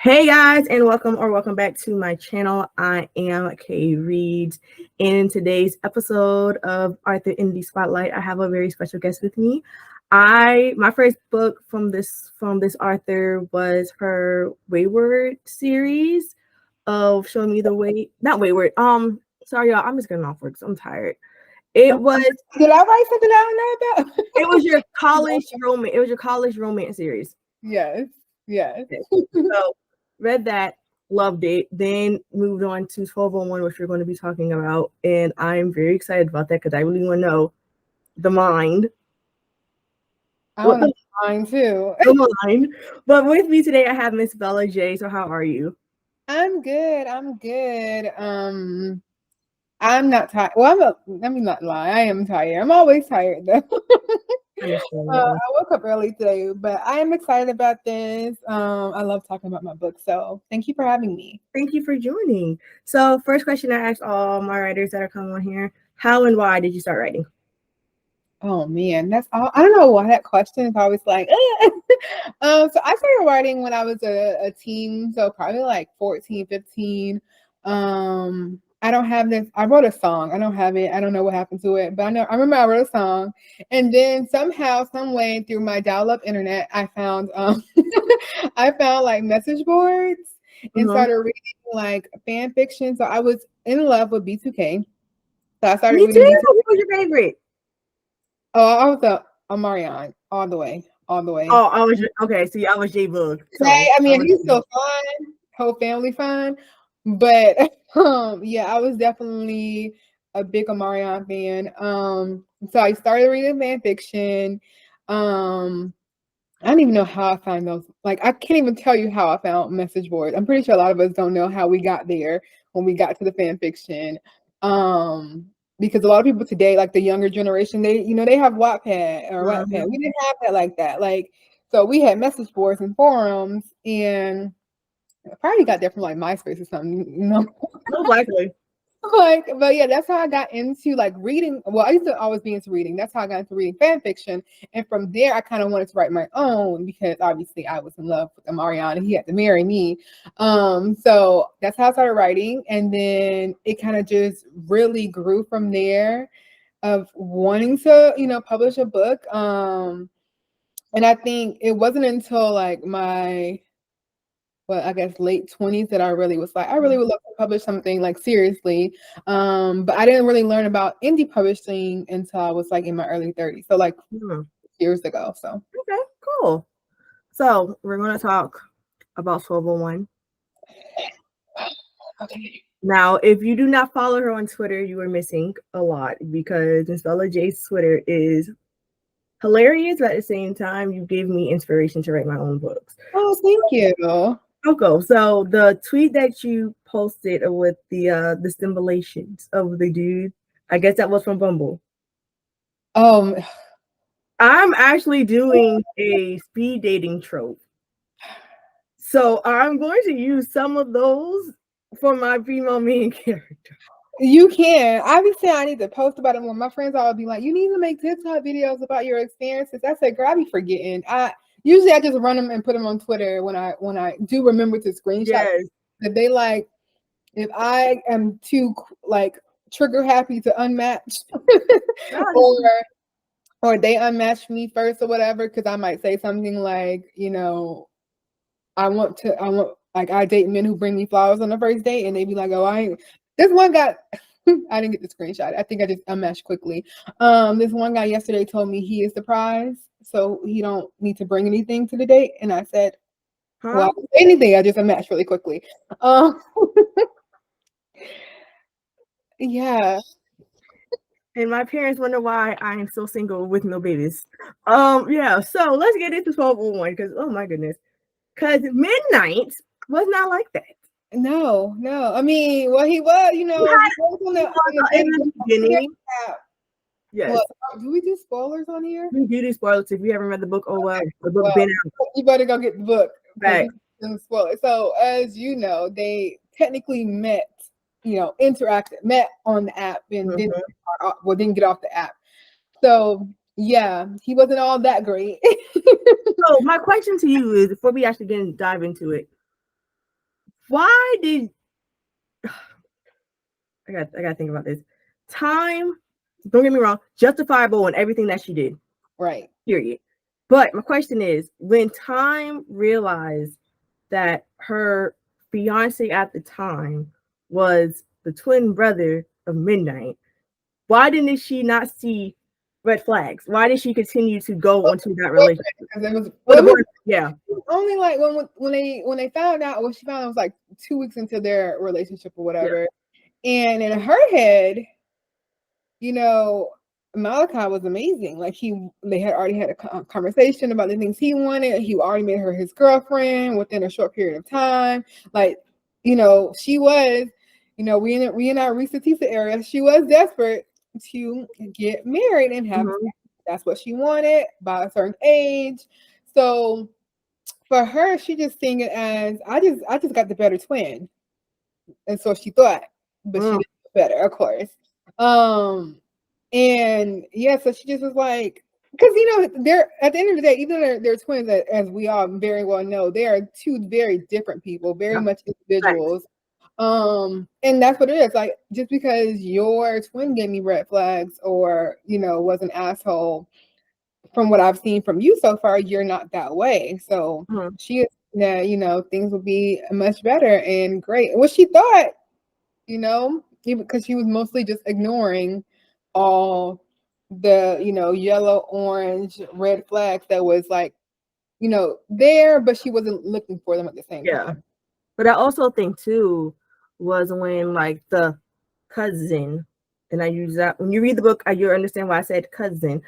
Hey guys, and welcome back to my channel. I am Kay Reed. In today's episode of Arthur Indie Spotlight, I have a very special guest with me. My first book from this author was her Wayward series of Show Me the Way. Not Wayward. Sorry y'all, I'm just getting off work, so I'm tired. It was Did I write something I don't know about? it was your college romance. It was your college romance series. Yes. So read that, loved it, then moved on to 1201, which we're going to be talking about. And I'm very excited about that because I really want to know the mind. I want to mine too. The mind. But with me today, I have Miss Bella J. So how are you? I'm good. I'm not tired. Well, let me not lie. I am tired. I'm always tired though. I woke up early today, but I am excited about this. I love talking about my book, so thank you for having me. Thank you for joining. So first question I ask all my writers that are coming on here: how and why did you start writing? Oh man, that's all. I don't know why that question is always like. So I started writing when I was a teen, so probably like 14, 15. I don't have this. I wrote a song. I don't have it. I don't know what happened to it, but I remember I wrote a song, and then somehow, some way, through my dial-up internet, I found I found like message boards and started reading like fan fiction. So I was in love with B2K. So I started Me reading. Too. Who was your favorite? Oh, I was a Marion all the way. Oh, I was okay. See, I was J Bug. So, I mean, he's still fun, whole family fun, but yeah, I was definitely a big Omarion fan. So I started reading fan fiction. I don't even know how I found those. Like, I can't even tell you how I found message boards. I'm pretty sure a lot of us don't know how we got there when we got to the fan fiction. Because a lot of people today, like the younger generation, they have Wattpad or Wattpad. We didn't have that like that. Like, so we had message boards and forums, and I probably got that from like MySpace or something, Most likely. But yeah, that's how I got into like reading. Well, I used to always be into reading. That's how I got into reading fan fiction. And from there, I kind of wanted to write my own because obviously I was in love with Marion and he had to marry me. So that's how I started writing. And then it kind of just really grew from there of wanting to, publish a book. And I think it wasn't until like my I guess late 20s that I really was like, I really would love to publish something like seriously. But I didn't really learn about indie publishing until I was like in my early 30s. So like years ago. So okay, cool. So we're gonna talk about 1201. Okay. Now, if you do not follow her on Twitter, you are missing a lot because Miss Bella J's Twitter is hilarious, but at the same time, you gave me inspiration to write my own books. Oh, thank you. Okay, so the tweet that you posted with the stimulations of the dude, I guess that was from Bumble. I'm actually doing a speed dating trope. So I'm going to use some of those for my female main character. You can. I be saying I need to post about it more. My friends all be like, you need to make TikTok videos about your experiences. I said, girl, I be forgetting. Usually I just run them and put them on Twitter when I do remember to screenshot. Yes. If they like, if I am too like trigger happy to unmatch or they unmatch me first or whatever, because I might say something like, I want like I date men who bring me flowers on the first date, and they be like, oh, this one guy I didn't get the screenshot. I think I just unmatched quickly. This one guy yesterday told me he is surprised, so he don't need to bring anything to the date. And I said, well, I didn't say anything. I just unmatched really quickly. Yeah. And my parents wonder why I am still single with no babies. Yeah, so let's get into 1201 because oh my goodness. Because Midnight was not like that. No. I mean, well, he was, he was in the beginning. Yes. Well, do we do spoilers on here? We do spoilers. If you haven't read the book, oh well, the book been out. You better go get the book. Right. So as you know, they technically met, met on the app and didn't get off the app. So yeah, he wasn't all that great. So my question to you is, before we actually dive into it, why did I gotta think about this. Time, don't get me wrong, justifiable in everything that she did. Right. Period. But my question is, when Time realized that her fiance at the time was the twin brother of Midnight, why didn't she not see red flags? Why did she continue to go into that relationship? Yeah. Only like when they found out, when she found out, it was like 2 weeks into their relationship or whatever. Yeah. And in her head, you know, Malachi was amazing. Like they had already had a conversation about the things he wanted. He already made her his girlfriend within a short period of time. Like, you know, she was, you know, we in our Risa Tisa area. She was desperate to get married and have. Mm-hmm. That's what she wanted by a certain age. So for her, she just seeing it as I just got the better twin, and so she thought, but she did better, of course. And yeah, so she just was like, because you know, they're at the end of the day, even though they're twins, as we all very well know, they are two very different people, very much individuals. And that's what it is. Like, just because your twin gave me red flags or, you know, was an asshole, from what I've seen from you so far, you're not that way. So she is, yeah, you know, things will be much better and great. What she thought, you know, even because she was mostly just ignoring all the, you know, yellow, orange, red flags that was like, you know, there, but she wasn't looking for them at the same time. But I also think too was when like the cousin, and I use that when you read the book, you understand why I said cousin.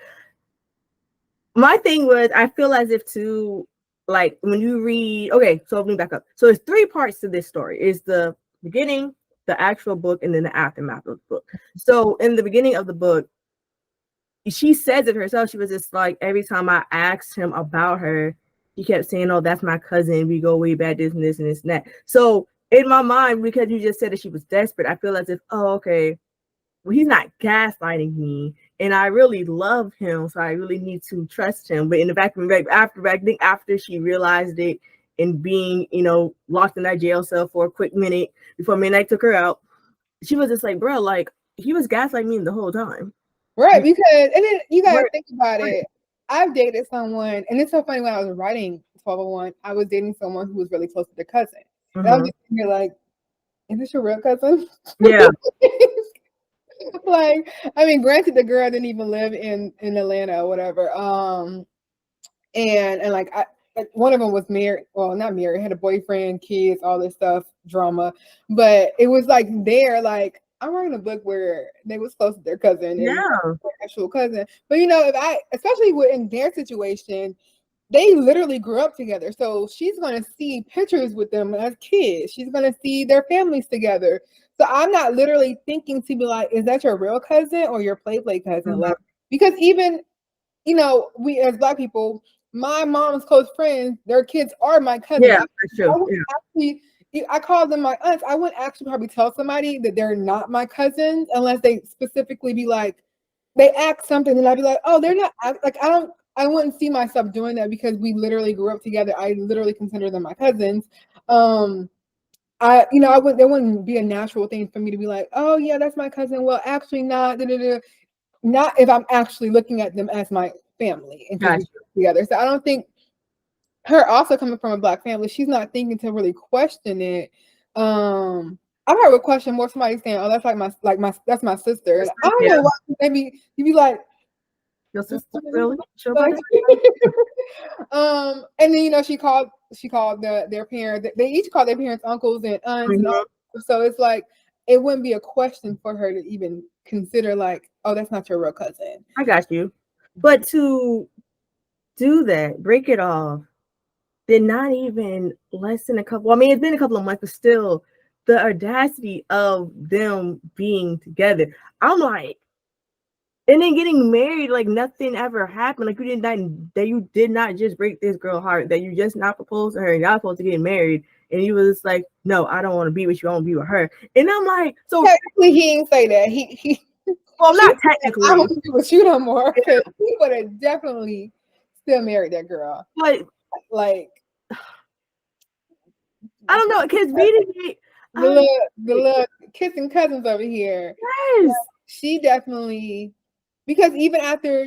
My thing was, I feel as if too, like when you read, okay, so let me back up. So there's 3 parts to this story. It's the beginning, the actual book, and then the aftermath of the book. So in the beginning of the book, she says it herself. She was just like, every time I asked him about her, he kept saying, oh, that's my cousin. We go way back, this and this and this and that. So in my mind, because you just said that she was desperate, I feel as if, oh, okay, well, he's not gaslighting me. And I really love him, so I really need to trust him. But in the back of my after she realized it and being, you know, locked in that jail cell for a quick minute before Midnight took her out, she was just like, bro, like, he was gaslighting me the whole time. Right, because, and then you gotta think about it. I've dated someone, and it's so funny, when I was writing 1201, I was dating someone who was really close to their cousin. And I was just thinking, like, is this your real cousin? Yeah. Like, I mean, granted, the girl didn't even live in Atlanta or whatever. And like, one of them was married. Well, not married, had a boyfriend, kids, all this stuff, drama. But it was like like, I'm writing a book where they was close to their cousin, and their actual cousin. But you know, especially in their situation, they literally grew up together. So she's gonna see pictures with them as kids. She's gonna see their families together. So I'm not literally thinking to be like, is that your real cousin or your play cousin? Like, because even, you know, we as Black people, my mom's close friends, their kids are my cousins. Yeah, that's true. I call them my aunts. I wouldn't actually probably tell somebody that they're not my cousins unless they specifically be like, they act something, and I'd be like, oh, they're not. Like, I wouldn't see myself doing that because we literally grew up together. I literally consider them my cousins. There wouldn't be a natural thing for me to be like, oh yeah, that's my cousin. Well, actually not. Not if I'm actually looking at them as my family and together. So I don't think, her also coming from a Black family, she's not thinking to really question it. I probably would question more somebody saying, oh, that's that's my sister. And I don't know why, maybe you'd be like, your sister, really? And then, you know, she called their parents. They each called their parents uncles and aunts, and all. So it's like, it wouldn't be a question for her to even consider, like, oh, that's not your real cousin. I got you. But to do that, break it off, then not even less than a couple. I mean, it's been a couple of months, but still, the audacity of them being together. I'm like, and then getting married, like nothing ever happened. Like you did not just break this girl's heart, that you just not proposed to her, and y'all supposed to get married, and you was like, no, I don't want to be with you, I want to be with her. And I'm like, so technically he didn't say that. He well, not technically. I don't want to be with you no more, because he would have definitely still married that girl. But like, I don't know, because reading it, the little kissing cousins over here. yes. She definitely, because even after,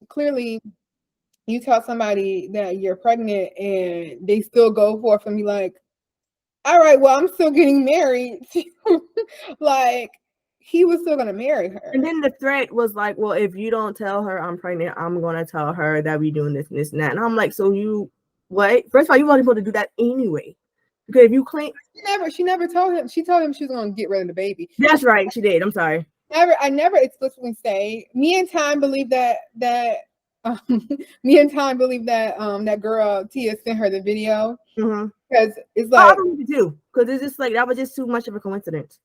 clearly you tell somebody that you're pregnant and they still go forth and be like, all right, well, I'm still getting married. Like, he was still gonna marry her. And then the threat was like, well, if you don't tell her I'm pregnant, I'm gonna tell her that we doing this and this and that. And I'm like, so you what? First of all, you weren't supposed to do that anyway. Because if you claim She never told him. She told him she was gonna get rid of the baby. That's right, she did. I'm sorry. I never explicitly say. Me and Time believe that me and Time believe that that girl Tia sent her the video because it's like I believe it too, because it's just like that was just too much of a coincidence.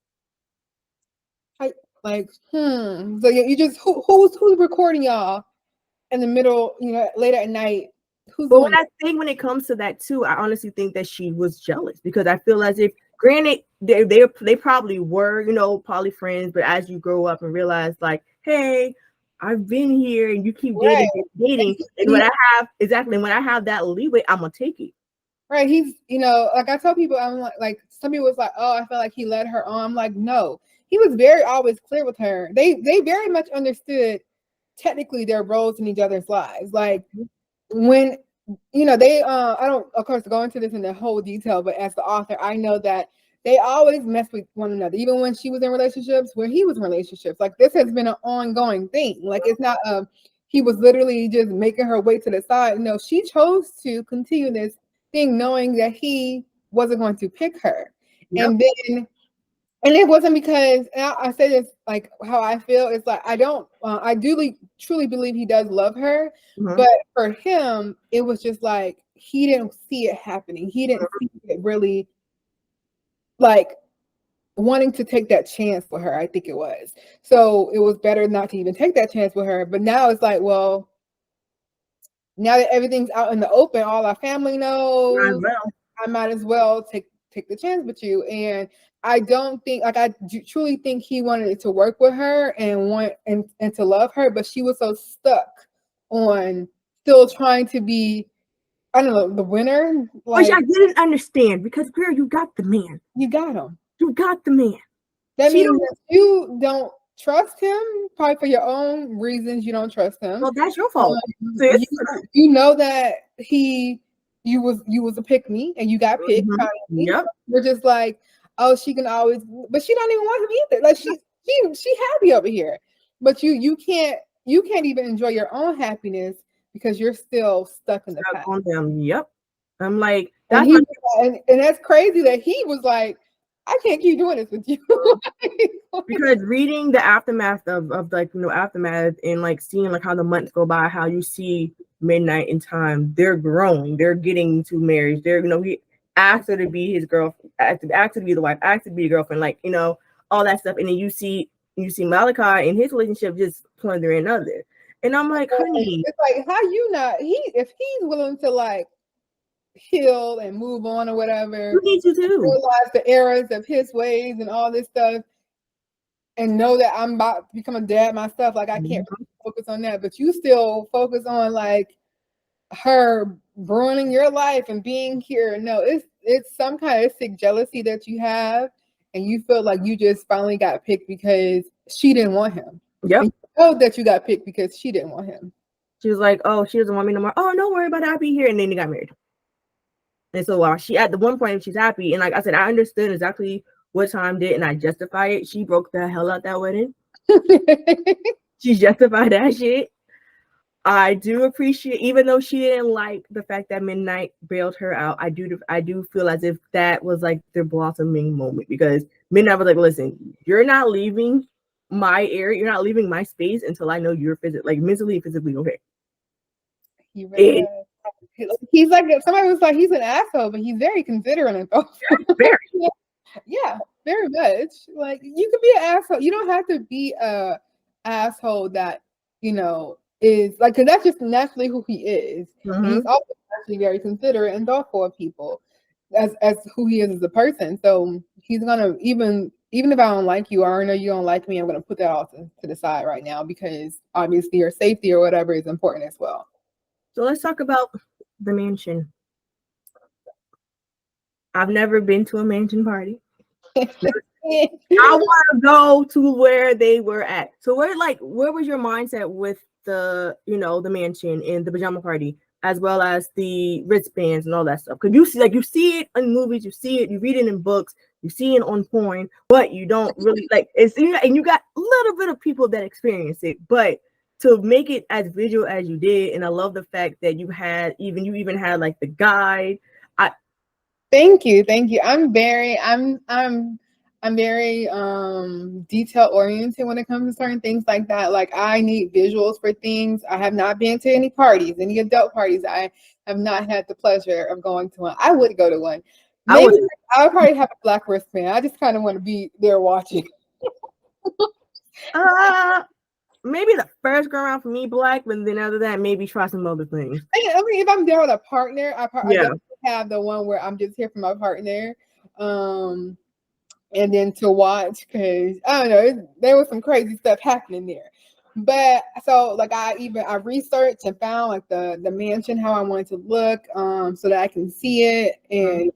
So you just who's recording y'all in the middle, later at night. But when it comes to that too, I honestly think that she was jealous because I feel as if, granted, they probably were, probably friends, but as you grow up and realize, like, hey, I've been here, and you keep dating, and when I have that leeway, I'm gonna take it. Right, he's, like I tell people, I'm like some people was like, oh, I felt like he led her on. I'm like, no, he was always clear with her. They very much understood technically their roles in each other's lives. Like when they I don't of course go into this in the whole detail, but as the author, I know that they always mess with one another, even when she was in relationships, when he was in relationships. Like this has been an ongoing thing. Like it's not he was literally just making her way to the side. No, she chose to continue this thing knowing that he wasn't going to pick her. And then it wasn't because, and I say this like how I feel, it's like I do truly believe he does love her, but for him it was just like he didn't see it happening. He didn't see it really like wanting to take that chance with her. I think it was, so it was better not to even take that chance with her. But now it's like, well, now that everything's out in the open, all our family knows, I might as well take the chance with you. And I don't think, like, I truly think he wanted to work with her and and to love her, but she was so stuck on still trying to be, I don't know, the winner. Which I didn't understand because, girl, you got the man. You got him. You got the man. That means that you don't trust him, probably for your own reasons. You don't trust him. Well, that's your fault. You know that you was a pick me and you got picked. Yep. We're just like, oh, she can always, but she don't even want him either. Like she happy over here, but you can't even enjoy your own happiness because you're still stuck in the past. On them. Yep. I'm like, that's and that's crazy that he was like, I can't keep doing this with you. Because reading the aftermath of like, aftermath and like seeing like how the months go by, how you see Midnight and Time, they're growing, they're getting to marriage. They're, he asked her to be his girlfriend, asked to be the wife, asked to be a girlfriend, like, all that stuff. And then you see Malachi and his relationship just plundering another. And I'm like, honey, it's like, how you not, if he's willing to like heal and move on or whatever, you need to do realize the errors of his ways and all this stuff, and know that I'm about to become a dad myself. Like I can't really focus on that, but you still focus on like her ruining your life and being here. No, it's some kind of sick jealousy that you have, and you feel like you just finally got picked because she didn't want him. Yep. And you know that you got picked because she didn't want him. She was like, oh, she doesn't want me no more. Oh, don't worry about it, I'll be here. And then they got married. And so while she at the one point she's happy, and like I said, I understood exactly what Time did, and I justify it. She broke the hell out that wedding. She justified that shit. I do appreciate, even though she didn't like the fact that Midnight bailed her out, I do feel as if that was like their blossoming moment, because Midnight was like, listen, you're not leaving my area, you're not leaving my space until I know you're mentally and physically okay. He really he's like, somebody was like, he's an asshole, but he's very considerate and thoughtful. Very. Yeah, very much. Like, you could be an asshole. You don't have to be a asshole that, is like, because that's just naturally who he is. He's also actually very considerate and thoughtful of people as who he is as a person. So he's gonna, even if I don't like you, or I know you don't like me, I'm gonna put that off to the side right now, because obviously your safety or whatever is important as well. So let's talk about the mansion. I've never been to a mansion party. I want to go to where they were at. So where was your mindset with the, the mansion and the pajama party, as well as the wristbands and all that stuff? Because you see it in movies, you see it, you read it in books, you see it on porn, but you don't really it's, and you got a little bit of people that experience it, but to make it as visual as you did, and I love the fact that you even had like the guide. Thank you. I'm very detail oriented when it comes to certain things like that. Like I need visuals for things. I have not been to any parties, any adult parties. I have not had the pleasure of going to one. I would go to one. Maybe I would probably have a black wristband. I just kind of want to be there watching. Maybe the first go around for me black, but then after that, maybe try some other things. I mean, if I'm there with a partner, I definitely have the one where I'm just here for my partner. And then to watch, because I don't know, there was some crazy stuff happening there. But so like I researched and found like the mansion, how I wanted to look, so that I can see it and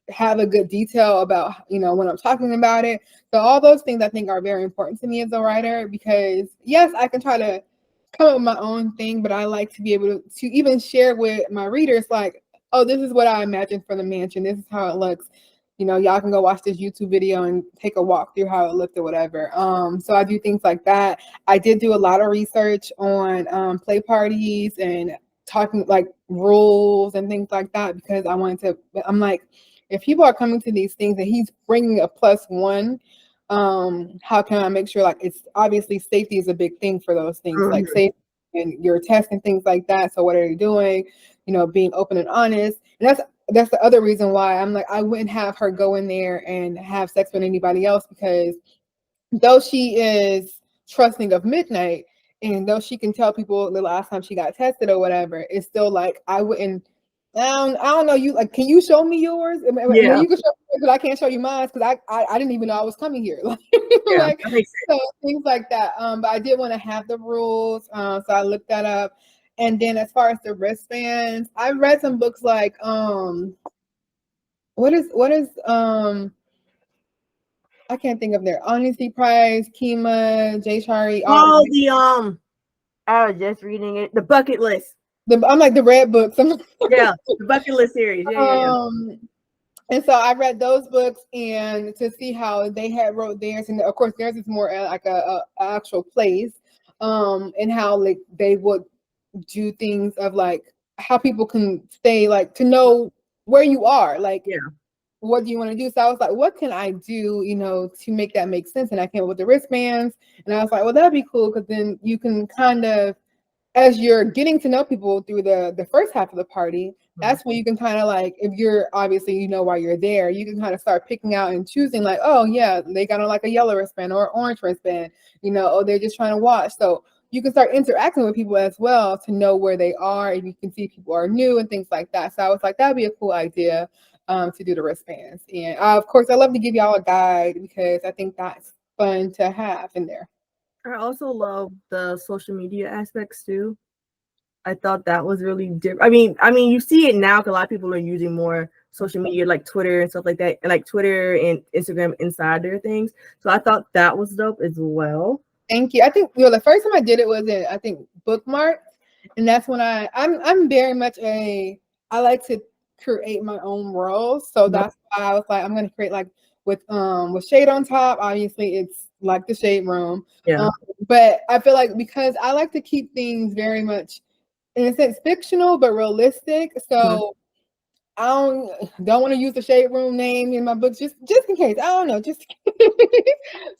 have a good detail about, when I'm talking about it. So all those things I think are very important to me as a writer, because yes, I can try to come up with my own thing, but I like to be able to even share with my readers, like, oh, this is what I imagined for the mansion. This is how it looks. Y'all can go watch this YouTube video and take a walk through how it looked or whatever. So I do things like that. I did do a lot of research on play parties and talking like rules and things like that, because I'm like, if people are coming to these things and he's bringing a +1, how can I make sure, like, it's obviously safety is a big thing for those things, like safety and your tests and things like that. So what are you doing? Being open and honest. And that's the other reason why I'm like, I wouldn't have her go in there and have sex with anybody else, because though she is trusting of Midnight, and though she can tell people the last time she got tested or whatever, it's still like I wouldn't. I don't know. You like? Can you show me yours? Yeah. You can show me, but I can't show you mine because I didn't even know I was coming here. Like so things like that. But I did want to have the rules, so I looked that up. And then as far as the wristbands, I read some books like what is I can't think of their Honesty Prize, Kima, Jay Shari. I was just reading it. The Bucket List. I'm like the red books. Yeah, the Bucket List series. Yeah. And so I read those books and to see how they had wrote theirs, and of course theirs is more like a actual place, and how like they would do things of like how people can stay, like to know where you are, like what do you want to do? So I was like, what can I do, to make that make sense? And I came up with the wristbands, and I was like, well, that'd be cool, because then you can kind of, as you're getting to know people through the first half of the party, that's when you can kind of like, if you're obviously, why you're there, you can kind of start picking out and choosing like, oh yeah, they got on like a yellow wristband or orange wristband, oh, they're just trying to watch. So you can start interacting with people as well to know where they are, and you can see if people are new and things like that. So I was like, that'd be a cool idea to do the wristbands. And of course, I love to give y'all a guide, because I think that's fun to have in there. I also love the social media aspects too. I thought that was really different. I mean, you see it now because a lot of people are using more social media like Twitter and stuff like that, and like Twitter and Instagram inside their things. So I thought that was dope as well. Thank you. I think the first time I did it was in, I think, Bookmark, and that's when I'm very much I like to create my own world. So that's why I was like, I'm going to create like with shade on top. Obviously, it's like the shade room. Yeah. But I feel like because I like to keep things very much, in a sense, fictional but realistic. So I don't want to use the shade room name in my books just in case. I don't know, just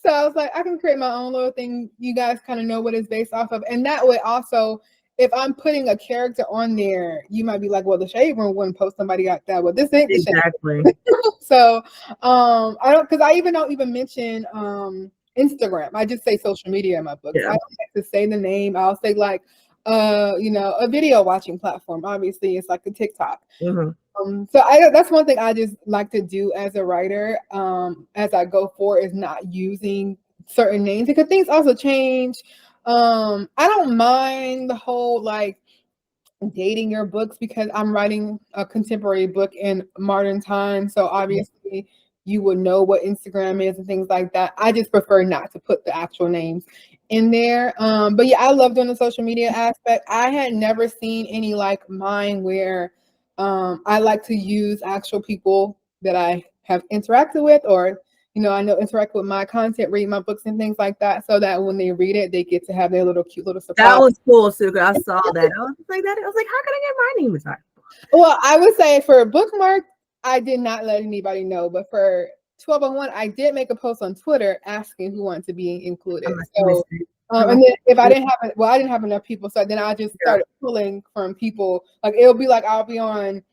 so I was like, I can create my own little thing. You guys kind of know what it's based off of, and that way also, if I'm putting a character on there, you might be like, well, the shade room wouldn't post somebody like that. Well, this ain't the exactly. So I don't, because I don't even mention Instagram. I just say social media in my books. I don't like to say the name. I'll say like a video watching platform. Obviously, it's like a TikTok. So that's one thing I just like to do as a writer, as I go forward, is not using certain names, because things also change. I don't mind the whole like dating your books, because I'm writing a contemporary book in modern times. So obviously you would know what Instagram is and things like that. I just prefer not to put the actual names in there. But yeah, I love doing the social media aspect. I had never seen any like mine where I like to use actual people that I have interacted with, or I know interact with my content, read my books and things like that, so that when they read it, they get to have their little cute little surprise. That was cool too, because I saw that. I was like, how can I get my name inside? Well, I would say for a bookmark, I did not let anybody know, but for 1201, I did make a post on Twitter asking who wanted to be included. So, and then if I didn't have enough people, so then I just started pulling from people. Like it'll be like I'll be on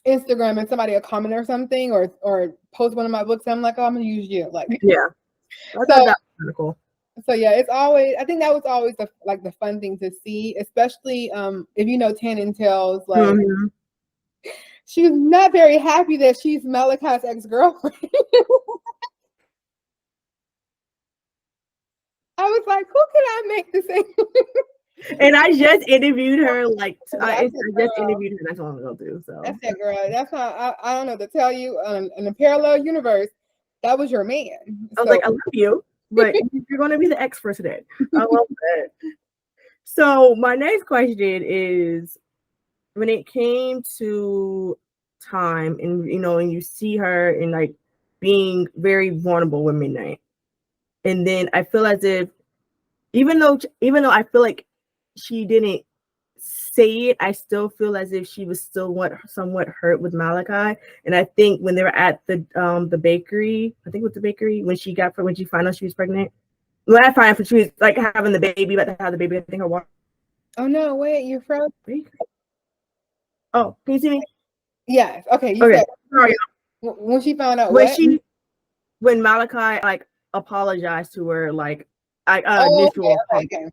Instagram and somebody will comment or something, or post one of my books, and I'm like, oh, I'm gonna use you. Like, yeah. I thought that was kind of cool. So yeah, it's always, I think that was always the fun thing to see, especially if you know Tannen Tells, like she's not very happy that she's Malachi's ex-girlfriend. I was like, who can I make the same? And I just interviewed her, like I just interviewed her not too long ago too. So that's that girl. That's how I don't know what to tell you. In a parallel universe, that was your man. I was like, I love you, but you're going to be the ex for today. I love that. So my next question is, when it came to time, and and you see her and like being very vulnerable with Midnight, and then I feel as if even though I feel like she didn't say it, I still feel as if she was still somewhat hurt with Malachi. And I think when they were at the bakery, I think with the bakery, when she found out she was pregnant. Well, I found out she was like having the baby, about to have the baby. I think her water. Oh no! Wait, you're frozen. Oh, can you see me? Yes. Okay. Okay. Sorry. When she found out when Malachi like apologized to her, like initial. Okay.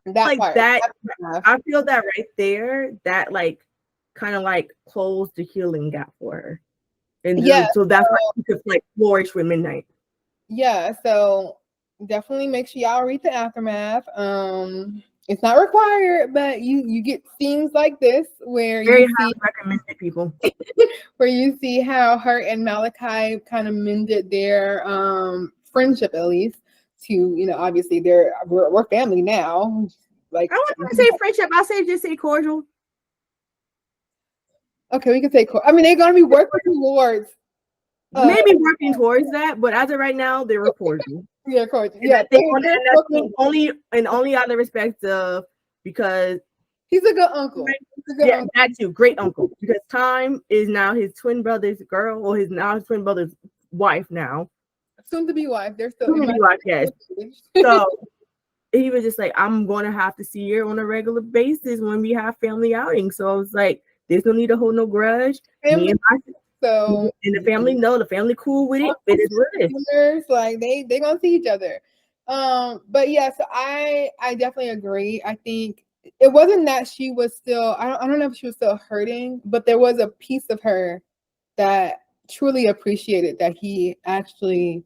That like part. that, I feel that right there, that like kind of like closed the healing gap for her, and so that's why she could like flourish with Midnight. Yeah, so definitely make sure y'all read the aftermath. It's not required, but you get scenes like this where very highly recommended, people. Where you see how her and Malachi kind of mended their friendship, at least. To obviously we're family now. Like I wouldn't say friendship. I'll just say cordial. Okay, we can say cordial. I mean, they're gonna be working towards maybe working towards that, but as of right now, they're cordial. Yeah, cordial. Yeah, only out of respect of, because he's a good uncle. That too, great uncle. Because Time is now his twin brother's girl, or his twin brother's wife now. Soon to be wife. They're still soon to be wife, yes. So he was just like, I'm going to have to see her on a regular basis when we have family outings. So I was like, there's no need to hold no grudge. And the family the family cool with it. It is what it is. Like they gonna see each other. But yeah, so I definitely agree. I think it wasn't that she was still, I don't know if she was still hurting, but there was a piece of her that truly appreciated that he actually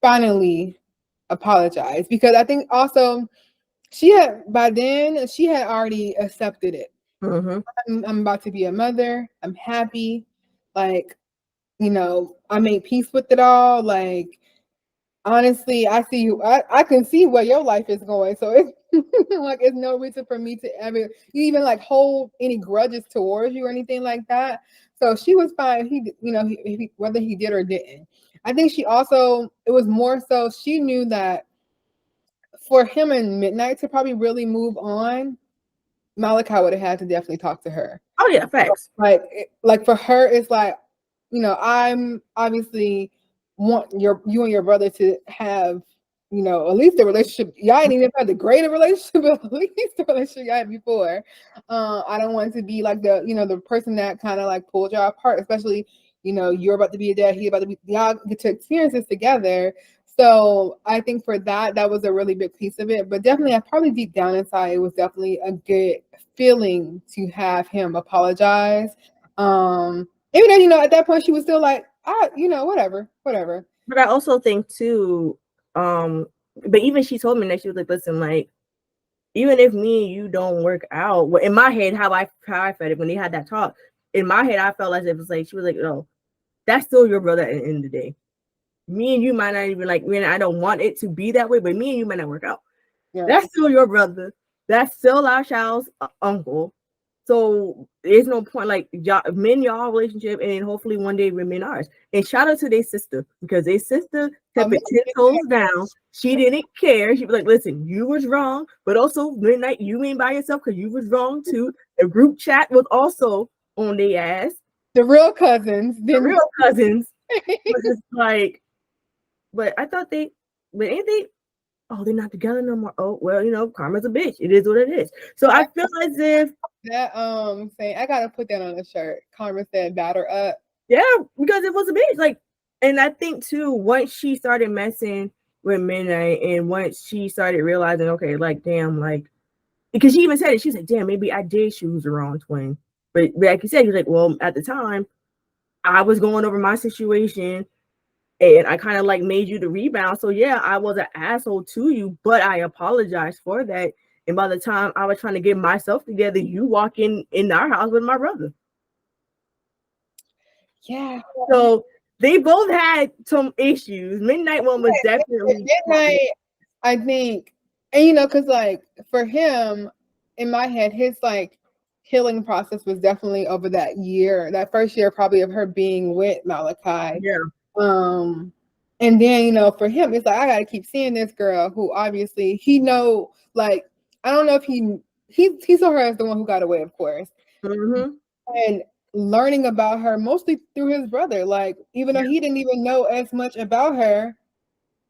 finally apologized, because I think also by then she had already accepted it. I'm about to be a mother. I'm happy. Like, I made peace with it all. Like, honestly, I see you. I can see where your life is going. So it's like, it's no reason for me to ever even like hold any grudges towards you or anything like that. So she was fine. He whether he did or didn't. I think she also, it was more so she knew that for him and Midnight to probably really move on, Malachi would have had to definitely talk to her. Oh yeah, facts. Like for her, it's like, I'm obviously want you and your brother to have, at least the relationship. Y'all ain't even had the greater relationship, but at least the relationship y'all had before. I don't want to be like the person that kind of like pulled y'all apart, especially, you're about to be a dad, he about to be, y'all get to experience this together. So I think for that was a really big piece of it. But definitely, I probably deep down inside, it was definitely a good feeling to have him apologize. Even though, at that point she was still like, whatever. But I also think too, but even she told me that she was like, listen, like, even if me and you don't work out, well, in my head, how I felt it when they had that talk, in my head, I felt as if it's like she was like, no, that's still your brother at the end of the day. Me and you might not even like, I don't want it to be that way, but me and you might not work out. Yeah. That's still your brother. That's still our child's uncle. So there's no point, like, y'all relationship, and then hopefully one day remain ours. And shout out to their sister, because their sister kept it 10 toes down. She didn't care. She was like, listen, you was wrong, but also Midnight, you ain't by yourself because you was wrong too. The group chat was also on their ass. The real cousins. Was just like, but I thought but ain't they? Oh, they're not together no more. Oh, well, karma's a bitch. It is what it is. So I feel as if that saying, I gotta put that on a shirt. Karma said batter up. Yeah, because it was a bitch. Like, and I think too, once she started messing with Midnight, and once she started realizing, okay, like, damn, like, because she even said it, she said, damn, maybe I did choose the wrong twin. But like you said, you're like, well, at the time, I was going over my situation, and I kind of like made you the rebound. So yeah, I was an asshole to you, but I apologized for that. And by the time I was trying to get myself together, you walk in our house with my brother. Yeah. So they both had some issues. Midnight one was definitely Midnight, I think, and because like for him, in my head, his like healing process was definitely over that year, that first year probably of her being with Malachi. Yeah. And then, for him, it's like, I gotta keep seeing this girl who obviously he know, like, I don't know if he saw her as the one who got away, of course. Mm-hmm. And learning about her mostly through his brother, like, even though he didn't even know as much about her,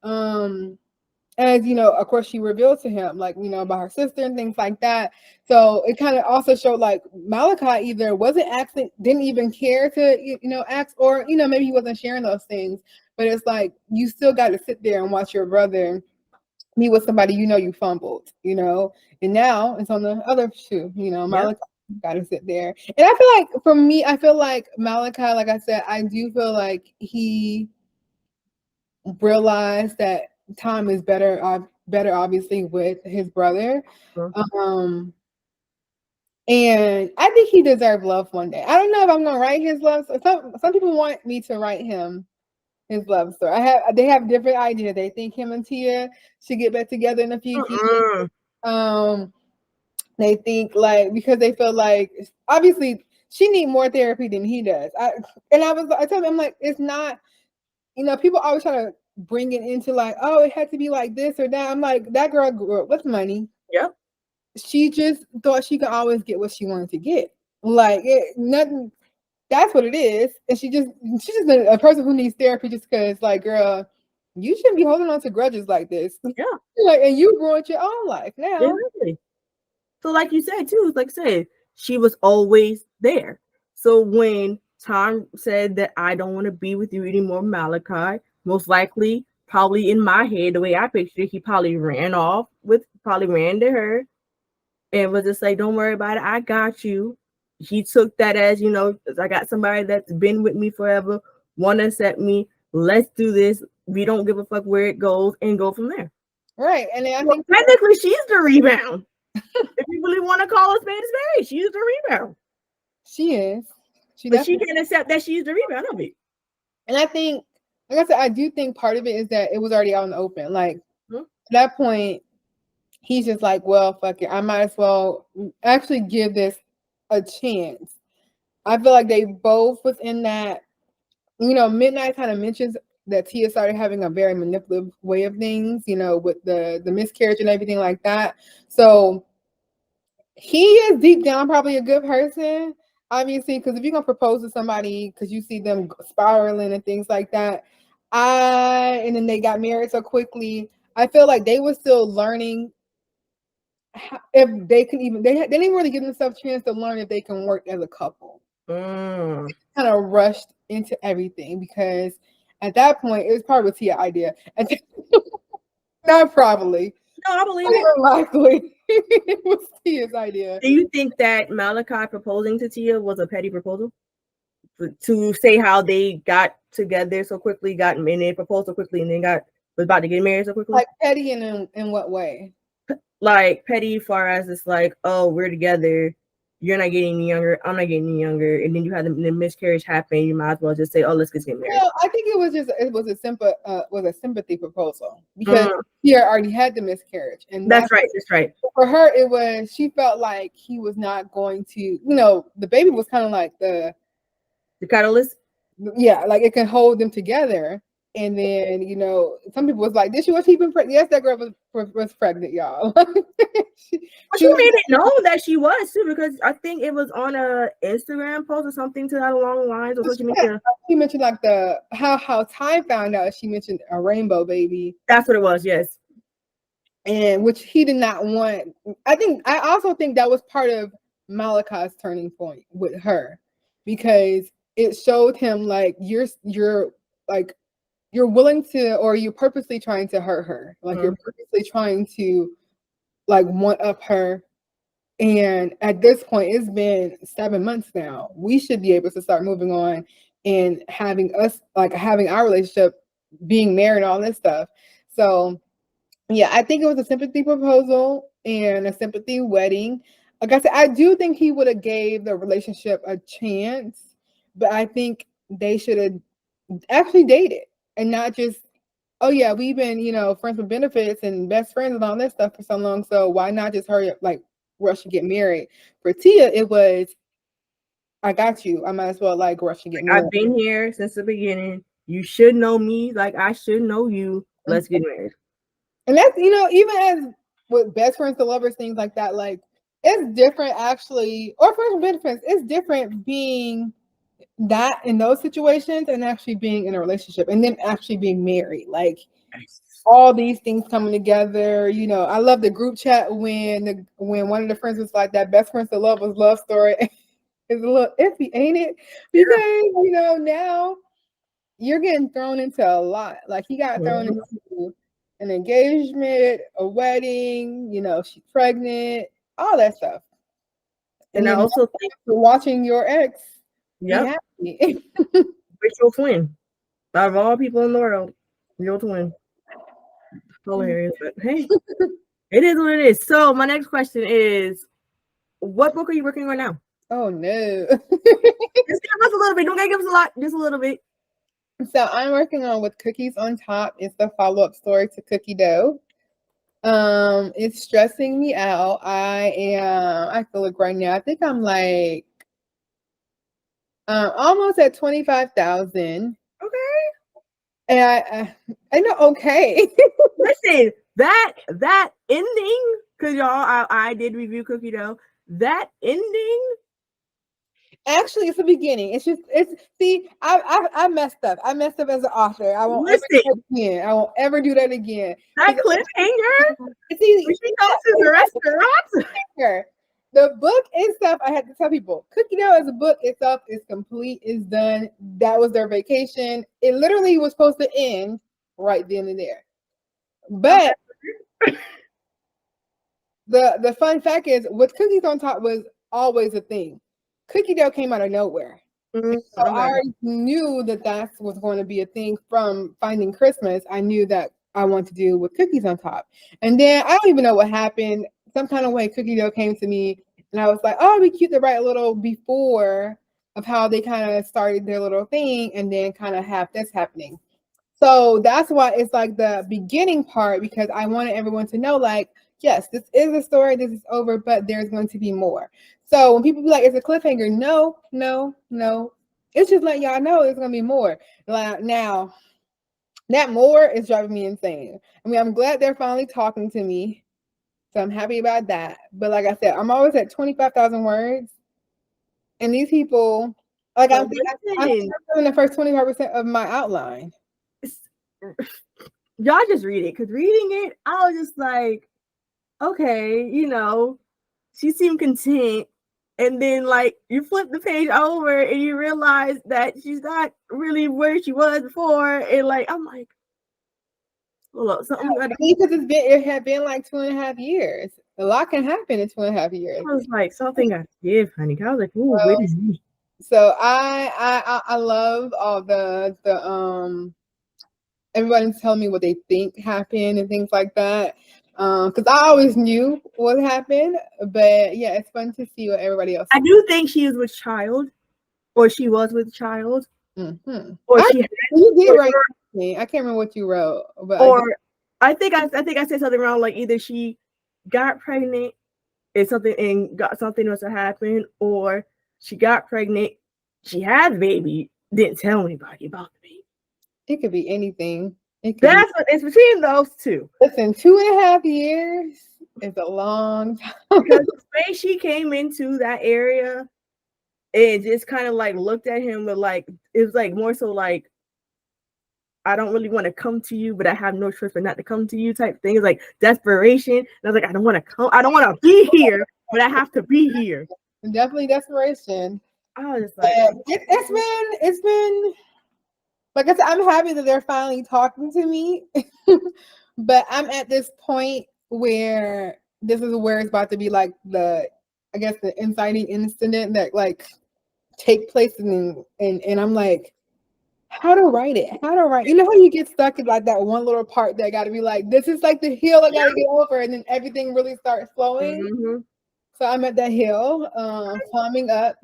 as of course she revealed to him, like, about her sister and things like that. So it kind of also showed like Malachi either wasn't asking, didn't even care to ask, or maybe he wasn't sharing those things. But it's like you still got to sit there and watch your brother meet with somebody you fumbled, and now it's on the other shoe. Malachi got to sit there. And I feel like for me, I feel like Malachi, like I said, I do feel like he realized that time is better obviously with his brother. And I think he deserved love one day. I don't know if I'm gonna write his love story. Some people want me to write him his love story. They have different ideas. They think him and Tia should get back together in a few years. They think like, because they feel like obviously she needs more therapy than he does. I told him, I'm like, it's not, people always try to bring it into like, oh, it had to be like this or that. I'm like, that girl grew up with money. Yep. She just thought she could always get what she wanted to get. Like nothing. That's what it is. And she's just a person who needs therapy just because, like, girl, you shouldn't be holding on to grudges like this. Yeah. Like, and you growing your own life now. Exactly. So like you said too, like I said, she was always there. So when Tom said that I don't want to be with you anymore, Malachi, most likely, probably in my head, the way I pictured it, he probably ran to her and was just like, don't worry about it. I got you. He took that as, I got somebody that's been with me forever, want to accept me. Let's do this. We don't give a fuck where it goes, and go from there. Right. And I think technically she's the rebound. If you really want to call her spade, she's the rebound. She is. But she can't accept that she's the rebound of it. And I think, like I said, I do think part of it is that it was already out in the open. Like, at that point, he's just like, well, fuck it. I might as well actually give this a chance. I feel like they both was in that, Midnight kind of mentions that Tia started having a very manipulative way of things, with the miscarriage and everything like that. So he is deep down probably a good person, obviously, because if you're going to propose to somebody because you see them spiraling and things like that, and then they got married so quickly, I feel like they were still learning if they can even, they didn't really give themselves a chance to learn if they can work as a couple. Kind of rushed into everything because at that point it was probably a Tia idea. Not probably. No, I believe it. Likely it was Tia's idea. Do you think that Malachi proposing to Tia was a petty proposal? To say how they got together so quickly, and they proposed so quickly, and then was about to get married so quickly? Like petty in what way? like petty far as it's like, oh, we're together. You're not getting any younger. I'm not getting any younger. And then you have the miscarriage happen. You might as well just say, oh, let's get married. Well, I think it was a sympathy proposal because he already had the miscarriage, and that's right. That's right. For her, it was she felt like he was not going to. You know, the baby was kind of like the catalyst. Yeah, like it can hold them together. And then, you know, some people was like, did she was even pregnant? Yes, that girl was pregnant, y'all. she made it known that she was too, because I think it was on a Instagram post or something to that along the lines of social media. She mentioned like how Ty found out. She mentioned a rainbow baby. That's what it was, yes. And which he did not want. I also think that was part of Malachi's turning point with her, because it showed him like you're like you're willing to, or you're purposely trying to hurt her. Like you're purposely trying to like one up her. And at this point, it's been 7 months now. We should be able to start moving on and having our relationship, being married, all this stuff. So yeah, I think it was a sympathy proposal and a sympathy wedding. Like I said, I do think he would have gave the relationship a chance, but I think they should have actually dated and not just, oh yeah, we've been, you know, friends with benefits and best friends and all that stuff for so long. So why not just hurry up, like rush to get married? For Tia, it was, I got you. I might as well like rush to get married. I've been here since the beginning. You should know me like I should know you. Let's get married. And that's, you know, even as with best friends to lovers, things like that, like it's different actually, or friends with benefits, it's different being that in those situations and actually being in a relationship and then actually being married. Like all these things coming together. You know, I love the group chat when one of the friends was like, that best friends to lovers love story is a little iffy, ain't it? Because you know, now you're getting thrown into a lot. Like he got thrown into an engagement, a wedding, you know, she's pregnant, all that stuff. And I also think watching your ex, yeah, with your twin. Out of all people in the world, your twin. Hilarious, but hey, it is what it is. So my next question is, what book are you working on now? Oh no. Just give us a little bit. Don't give us a lot, just a little bit. So I'm working on With Cookies on Top. It's the follow-up story to Cookie Dough. It's stressing me out. I feel like right now, I think I'm like almost at 25,000. Okay. And I know, okay. Listen, that ending, because y'all, I did review Cookie Dough. That ending, actually, it's the beginning. I messed up. I messed up as an author. I won't ever do that again. I won't ever do that again. That cliffhanger. It's easy. She goes to the restaurant. The book itself, I had to tell people, Cookie Dough as a book itself is complete, is done. That was their vacation. It literally was supposed to end right then and there. But the fun fact is, With Cookies on Top was always a thing. Cookie Dough came out of nowhere. So I already knew that was going to be a thing from Finding Christmas. I knew that I wanted to do With Cookies on Top. And then I don't even know what happened. Some kind of way Cookie Dough came to me and I was like, oh, it'd be cute to write a little before of how they kind of started their little thing and then kind of have this happening. So that's why it's like the beginning part, because I wanted everyone to know, like, yes, this is a story, this is over, but there's going to be more. So when people be like, it's a cliffhanger, no. It's just letting y'all know there's going to be more. Like, now, that more is driving me insane. I mean, I'm glad they're finally talking to me. So I'm happy about that. But like I said, I'm always at 25,000 words. And these people, like, I'm in the first 25% of my outline. Y'all just read it, because reading it, I was just like, okay, you know, she seemed content. And then, like, you flip the page over and you realize that she's not really where she was before. And, like, I'm like, hold up. Because it had been like 2.5 years. A lot can happen in 2.5 years. I was like, something I give, honey. I was like, ooh, wait a minute. So I love all the everybody's telling me what they think happened and things like that. Because I always knew what happened, but yeah, it's fun to see what everybody else. I do think she is with child, or she was with child, Mm-hmm. or she had, You did write something. I can't remember what you wrote, but or I think I said something wrong. Like either she got pregnant and something must have happened, or she got pregnant, she had the baby, didn't tell anybody about the baby. it could be anything. That's what it's between those two. Listen, 2.5 years is a long time. Because the way she came into that area, it just kind of like looked at him with like, it was like more so like, I don't really want to come to you, but I have no choice but not to come to you type thing. It's like desperation. And I was like, I don't want to come, I don't want to be here, but I have to be here. Definitely desperation. I was just like, it's been like I said, I'm happy that they're finally talking to me. But I'm at this point where this is where it's about to be like the inciting incident that like take place and I'm like, how to write it? You know how you get stuck in like that one little part that got to be like, this is like the hill I got to get over, and then everything really starts flowing. mm-hmm. So I'm at that hill, climbing up,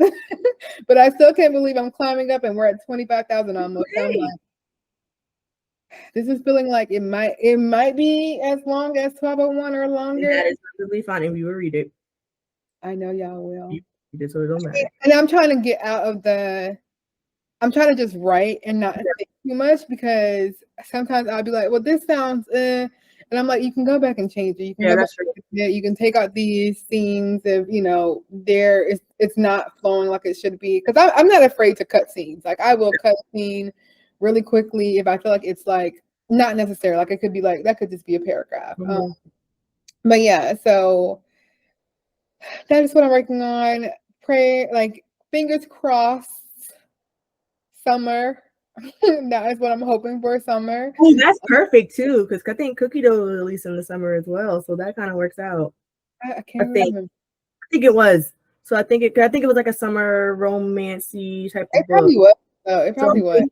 but I still can't believe I'm climbing up and we're at 25,000 almost. I'm like, this is feeling like it might be as long as 1201 or longer. And that is perfectly fine, and we will read it. I know y'all will. So it don't matter. And I'm trying to get out of I'm trying to just write and not think too much, because sometimes I'll be like, well, this sounds and I'm like, you can go back and change it. You can go back you can take out these scenes if it's not flowing like it should be. Because I'm not afraid to cut scenes. Like I will cut a scene really quickly if I feel like it's like not necessary. Like it could be like that could just be a paragraph. Mm-hmm. But yeah, so that is what I'm working on. Pray, like fingers crossed. Summer. That is what I'm hoping for, summer. Oh, that's perfect too, because I think Cookie Dough was released in the summer as well, so that kind of works out. I can't remember. I think it was. So I think it was like a summer romance-y type of book. Probably was. It probably was.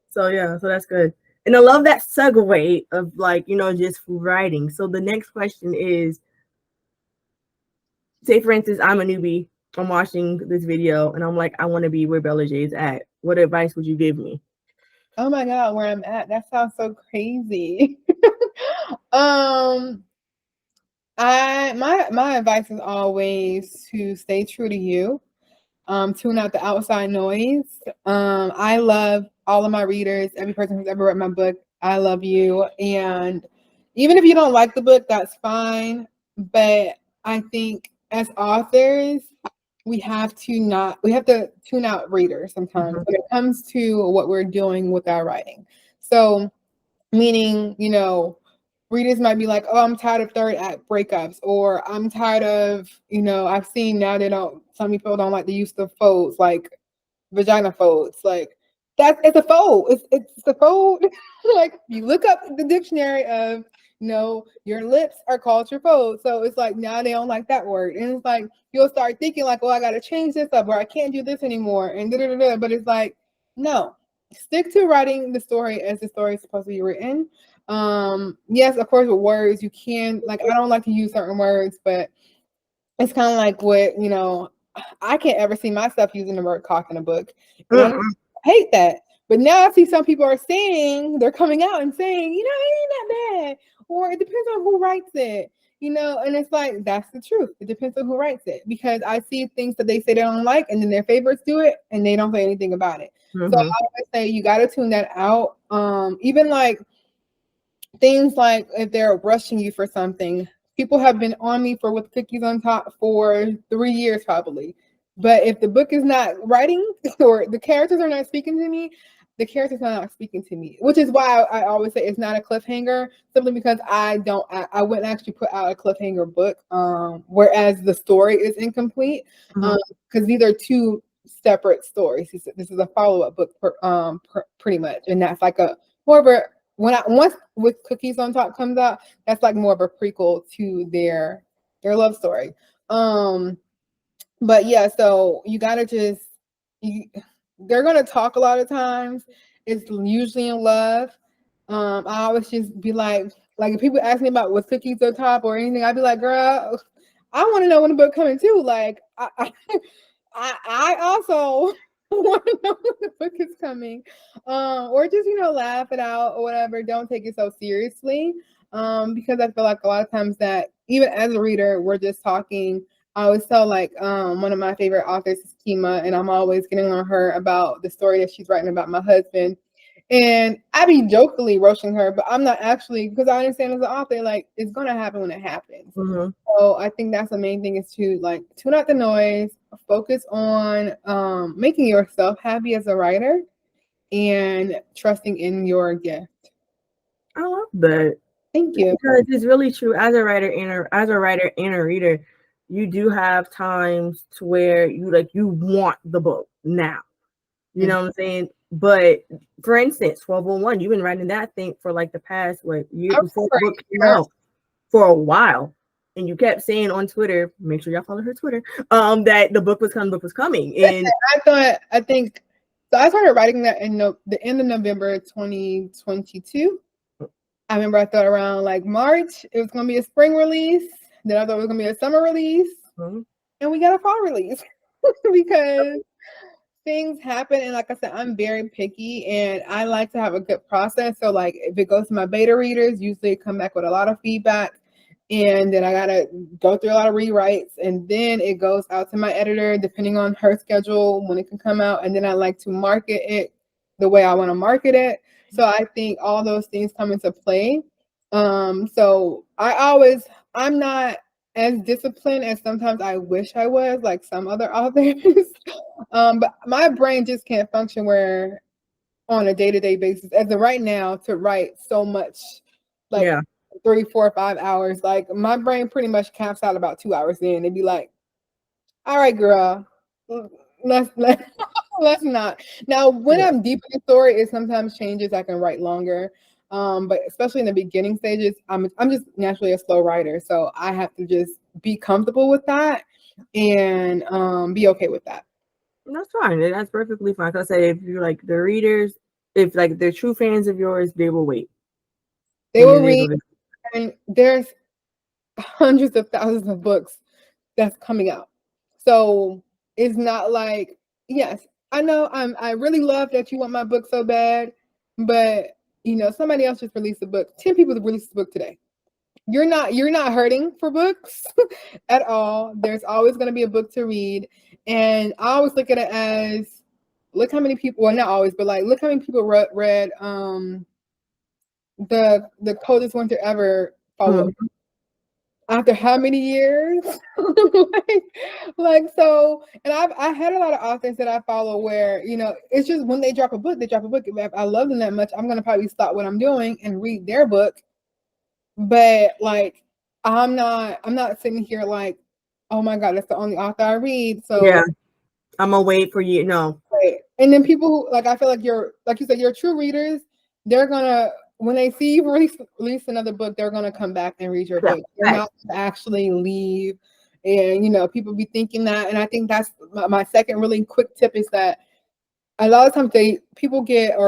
So yeah, so that's good. And I love that segue of like, just writing. So the next question is, say for instance, I'm a newbie. I'm watching this video and I'm like, I want to be where Bella J is at. What advice would you give me? Oh my God, where I'm at. That sounds so crazy. My advice is always to stay true to you. Tune out the outside noise. I love all of my readers, every person who's ever read my book. I love you. And even if you don't like the book, that's fine. But I think as authors, we have to tune out readers sometimes when it comes to what we're doing with our writing. So meaning, readers might be like, oh, I'm tired of third act breakups, or I'm tired of, I've seen now some people don't like the use of folds, like vagina folds. Like it's a fold. It's a fold. Like you look up the dictionary of, your lips are called your folds. So it's like now they don't like that word. And it's like you'll start thinking like, well, I gotta change this up, or I can't do this anymore. And but it's like, no, stick to writing the story as the story is supposed to be written. Yes, of course, with words, you can, like, I don't like to use certain words, but it's kind of like what, I can't ever see myself using the word cock in a book. I hate that. But now I see some people they're coming out and saying, it ain't that bad. Or it depends on who writes it, and it's like, that's the truth. It depends on who writes it, because I see things that they say they don't like, and then their favorites do it, and they don't say anything about it. So I always say you got to tune that out. Even like things like if they're rushing you for something, people have been on me with Cookies on Top for 3 years probably. But if the book is not writing or the characters are not speaking to me, the characters are not speaking to me, which is why I always say it's not a cliffhanger, simply because I wouldn't actually put out a cliffhanger book, whereas the story is incomplete, because these are two separate stories. This is a follow-up book, pretty much, and that's like a more of a once with Cookies on Top comes out, that's like more of a prequel to their love story. But yeah, so you gotta they're gonna talk a lot of times. It's usually in love. I always just be like, Like if people ask me about was cookies on top or anything, I'd be like, girl, I want to know when the book coming too. Like I also want to know when the book is coming. Or just, laugh it out or whatever. Don't take it so seriously. Because I feel like a lot of times that even as a reader, we're just talking. I always tell like one of my favorite authors is Kima, and I'm always getting on her about the story that she's writing about my husband. And I be jokingly roasting her, but I'm not actually, because I understand as an author, like it's gonna happen when it happens. Mm-hmm. So I think that's the main thing is to like tune out the noise, focus on making yourself happy as a writer and trusting in your gift. I love that. Thank you. Because it's really true. As a writer and a reader, you do have times to where you want the book now. You know what I'm saying? But for instance, 1201, you've been writing that thing for like the past year before the book came out for a while. And you kept saying on Twitter, make sure y'all follow her Twitter, that the book was coming. And I think so. I started writing that in the end of November 2022. I remember I thought around like March it was gonna be a spring release. Then I thought it was gonna be a summer release, and we got a fall release because things happen. And like I said, I'm very picky, and I like to have a good process. So like if it goes to my beta readers, usually it come back with a lot of feedback, and then I gotta go through a lot of rewrites, and then it goes out to my editor depending on her schedule when it can come out, and then I like to market it the way I want to market it. So I think all those things come into play. So I'm not as disciplined as sometimes I wish I was, like some other authors. But my brain just can't function where on a day-to-day basis, as of right now, to write so much, like 3, 4, 5 hours. Like my brain pretty much caps out about 2 hours in. It'd be like, all right, girl, let's not. Now, when I'm deep in the story, it sometimes changes. I can write longer. But especially in the beginning stages, I'm just naturally a slow writer. So I have to just be comfortable with that and be okay with that. That's fine. That's perfectly fine. Because I say if you're like the readers, if like they're true fans of yours, they will wait. They will read. And there's hundreds of thousands of books that's coming out. So it's not like, yes, I know I really love that you want my book so bad, but somebody else just released a book. 10 people have released a book today. You're not hurting for books at all. There's always going to be a book to read. And I always look at it as, look how many people, well, not always, but like, look how many people read the Coldest Winter Ever follow-up. After how many years? So, and I had a lot of authors that I follow where, it's just when they drop a book, If I love them that much, I'm going to probably stop what I'm doing and read their book. But like, I'm not sitting here like, oh my God, that's the only author I read. So yeah, I'm gonna wait for you. No. Right. And then people who, like, I feel like like you said, your true readers, they're gonna, when they see you release another book, they're gonna come back and read your book. They're not gonna actually leave. And people be thinking that. And I think that's my second really quick tip is that a lot of times a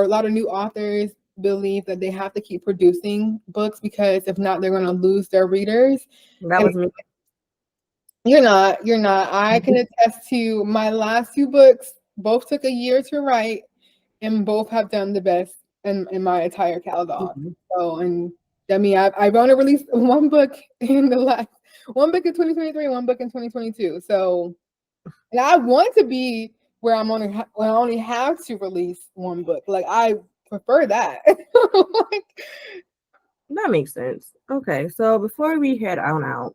lot of new authors believe that they have to keep producing books because if not, they're gonna lose their readers. That was me. You're not. I can attest to my last 2 books, both took a year to write, and both have done the best in my entire catalog. So, and I mean, I've only released one book in 2023, one book in 2022. So, and I want to be where I only have to release one book. Like I prefer that. That makes sense. Okay, so before we head on out,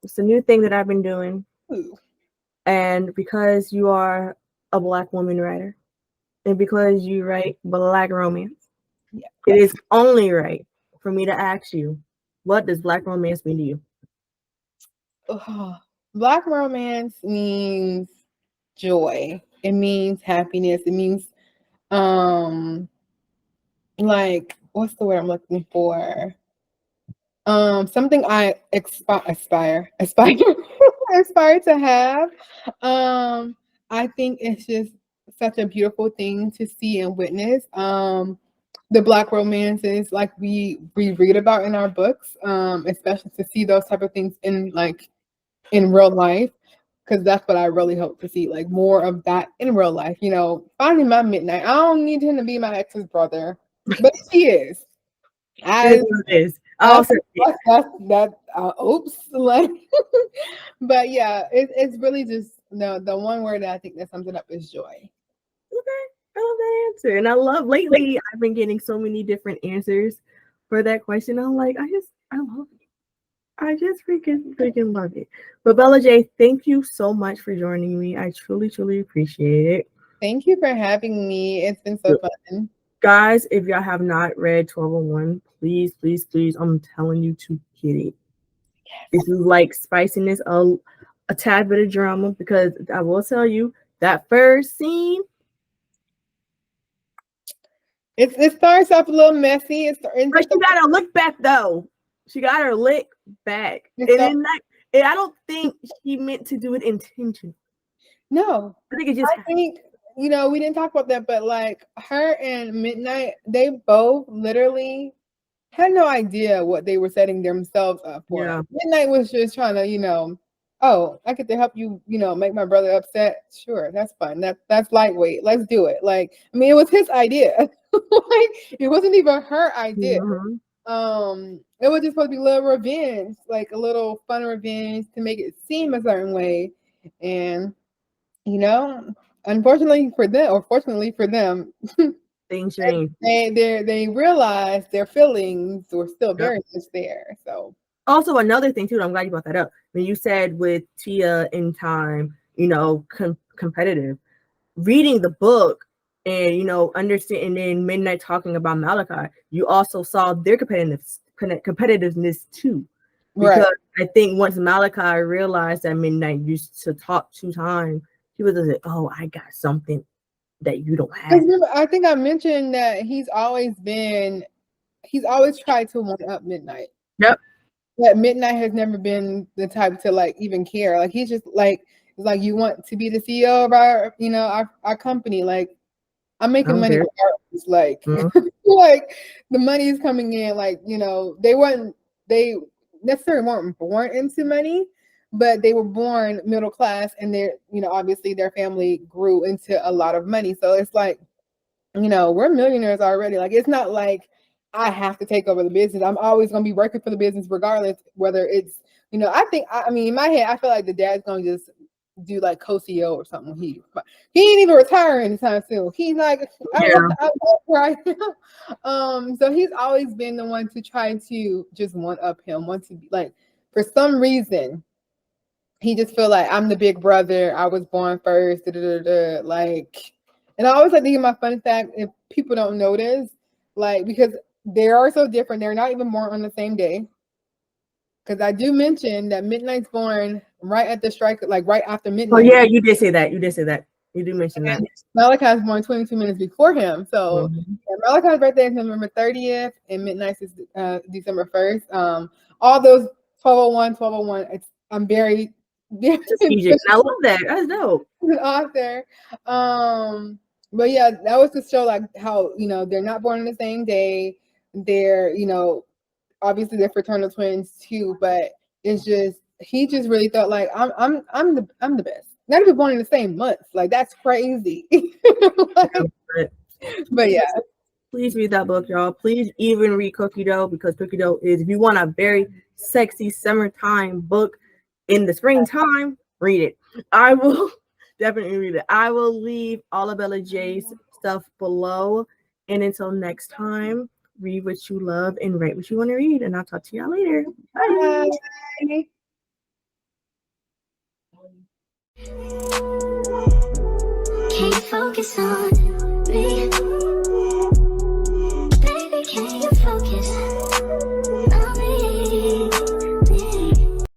it's a new thing that I've been doing. Ooh. And because you are a Black woman writer, and because you write Black romance, it is only right for me to ask you, what does Black romance mean to you? Black romance means joy. It means happiness. It means like, what's the word I'm looking for? Something I aspire to have. I think it's just such a beautiful thing to see and witness. the Black romances like we read about in our books, especially to see those type of things in real life, because that's what I really hope to see, like more of that in real life. You know, finding my midnight. I don't need him to be my ex's brother, but he is. It is. That's oops, like, but yeah, it's really just the one word that I think that sums it up is joy. Okay, I love that answer, and I love lately I've been getting so many different answers for that question. I'm like, I love it. I just freaking love it. But Bella J, thank you so much for joining me. I truly, truly appreciate it. Thank you for having me. It's been so fun. Guys, if y'all have not read 1201, please, please, please, I'm telling you to get it. Yes. If you like spiciness, a tad bit of drama, because I will tell you that first scene, it starts off a little messy. But she got her lick back though. She got her lick back, and I don't think she meant to do it intentionally. No, I think it just. You know, we didn't talk about that, but like her and Midnight, they both literally had no idea what they were setting themselves up for. Yeah. Midnight was just trying to, you know, oh, I get to help you, you know, make my brother upset. Sure, that's fun. That's lightweight. Let's do it. Like, I mean, it was his idea. Like, it wasn't even her idea. Mm-hmm. It was just supposed to be a little revenge, like a little fun revenge to make it seem a certain way. And, you know, unfortunately for them, or fortunately for them, things change. They realize their feelings were still very much there. So also another thing too, I'm glad you brought that up. When you said with Tia in time, you know, competitive, reading the book and you know understanding, and then Midnight talking about Malachi, you also saw their competitiveness too. Because I think once Malachi realized that Midnight used to talk 2 times, he was like, "Oh, I got something that you don't have." I think I mentioned that he's always tried to one up Midnight. Yep. But Midnight has never been the type to like even care. Like he's just like, it's like, you want to be the CEO of our, you know, our company. Like, I'm making money regardless. Like, like the money is coming in. Like, you know, they necessarily weren't born into money, but they were born middle class, and they're, you know, obviously their family grew into a lot of money. So it's like, you know, we're millionaires already. Like, it's not like I have to take over the business. I'm always going to be working for the business regardless, whether it's, you know, I mean, in my head, I feel like the dad's going to just do like co-CEO or something. He ain't even retiring anytime soon. He's like, I right now. So he's always been the one to try to just one up him, want to be like, for some reason, he just feel like I'm the big brother. I was born first. Like, and I always like to give my fun fact if people don't notice, like, because they are so different. They're not even born on the same day. Because I do mention that Midnight's born right at the strike, like right after midnight. Oh yeah, you did say that. You do mention that. Malachi's born 22 minutes before him. So Malachi's birthday is November 30th, and Midnight's is December 1st. All those 1201. I'm very strategic. I love that. That's dope. Author. But yeah, that was to show like how, you know, they're not born on the same day. They're, you know, obviously they're fraternal twins too, but it's just, he just really thought like I'm the best. Not even born in the same month. Like, that's crazy. Like, but yeah. Please read that book, y'all. Please even read Cookie Dough, because Cookie Dough is, if you want a very sexy summertime book in the springtime, read it. I will definitely read it. I will leave all of Bella J's stuff below. And until next time, read what you love and write what you want to read. And I'll talk to y'all later. Bye. Can't focus on me.